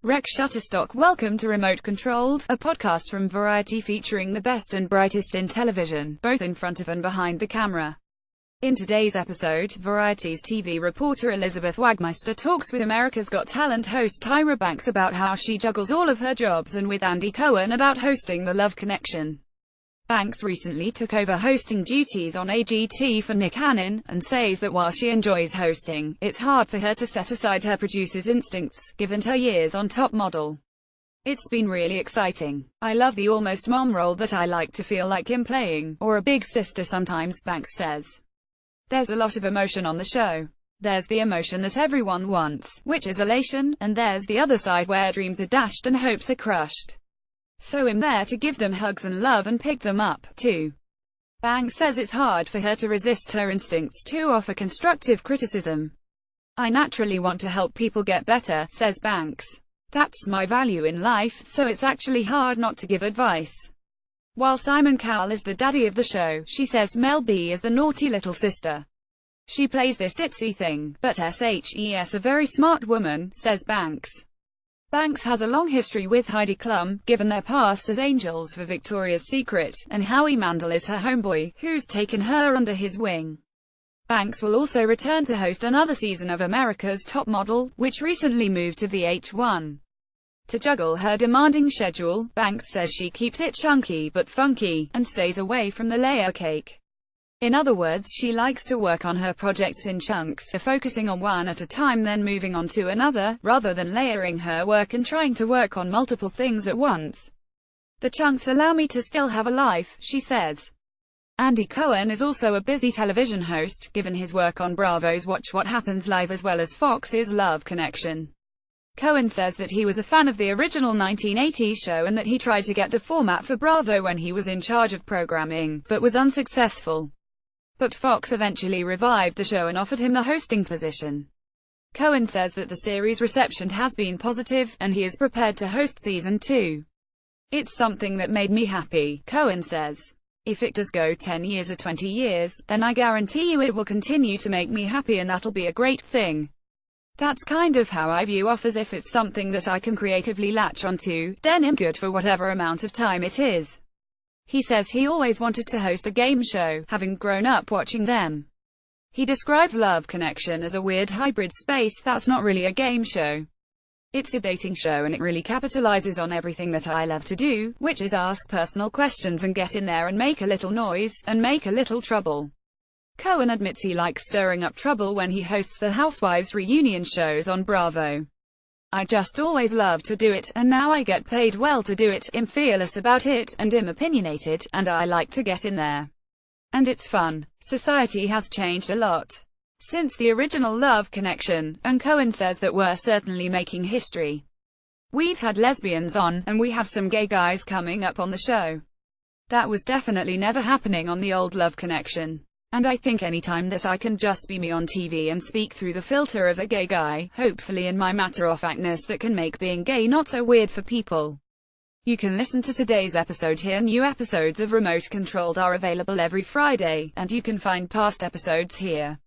Rec Shutterstock. Welcome to Remote Controlled, a podcast from Variety featuring the best and brightest in television, both in front of and behind the camera. In today's episode, Variety's TV reporter Elizabeth Wagmeister talks with America's Got Talent host Tyra Banks about how she juggles all of her jobs, and with Andy Cohen about hosting The Love Connection. Banks recently took over hosting duties on AGT for Nick Cannon, and says that while she enjoys hosting, it's hard for her to set aside her producer's instincts, given her years on Top Model. It's been really exciting. I love the almost mom role that I like to feel like I'm playing, or a big sister sometimes, Banks says. There's a lot of emotion on the show. There's the emotion that everyone wants, which is elation, and there's the other side where dreams are dashed and hopes are crushed. So I'm there to give them hugs and love and pick them up, too. Banks says it's hard for her to resist her instincts to offer constructive criticism. I naturally want to help people get better, says Banks. That's my value in life, so it's actually hard not to give advice. While Simon Cowell is the daddy of the show, she says Mel B is the naughty little sister. She plays this ditzy thing, but SHES a very smart woman, says Banks. Banks has a long history with Heidi Klum, given their past as angels for Victoria's Secret, and Howie Mandel is her homeboy, who's taken her under his wing. Banks will also return to host another season of America's Top Model, which recently moved to VH1. To juggle her demanding schedule, Banks says she keeps it chunky but funky, and stays away from the layer cake. In other words, she likes to work on her projects in chunks, focusing on one at a time then moving on to another, rather than layering her work and trying to work on multiple things at once. The chunks allow me to still have a life, she says. Andy Cohen is also a busy television host, given his work on Bravo's Watch What Happens Live as well as Fox's Love Connection. Cohen says that he was a fan of the original 1980s show and that he tried to get the format for Bravo when he was in charge of programming, but was unsuccessful. But Fox eventually revived the show and offered him the hosting position. Cohen says that the series' reception has been positive, and he is prepared to host season 2. It's something that made me happy, Cohen says. If it does go 10 years or 20 years, then I guarantee you it will continue to make me happy, and that'll be a great thing. That's kind of how I view offers. If it's something that I can creatively latch onto, then I'm good for whatever amount of time it is. He says he always wanted to host a game show, having grown up watching them. He describes Love Connection as a weird hybrid space that's not really a game show. It's a dating show, and it really capitalizes on everything that I love to do, which is ask personal questions and get in there and make a little noise, and make a little trouble. Cohen admits he likes stirring up trouble when he hosts the Housewives reunion shows on Bravo. I just always love to do it, and now I get paid well to do it. I'm fearless about it, and I'm opinionated, and I like to get in there. And it's fun. Society has changed a lot since the original Love Connection, and Cohen says that we're certainly making history. We've had lesbians on, and we have some gay guys coming up on the show. That was definitely never happening on the old Love Connection. And I think anytime that I can just be me on TV and speak through the filter of a gay guy, hopefully in my matter-of-factness, that can make being gay not so weird for people. You can listen to today's episode here. New episodes of Remote Controlled are available every Friday, and you can find past episodes here.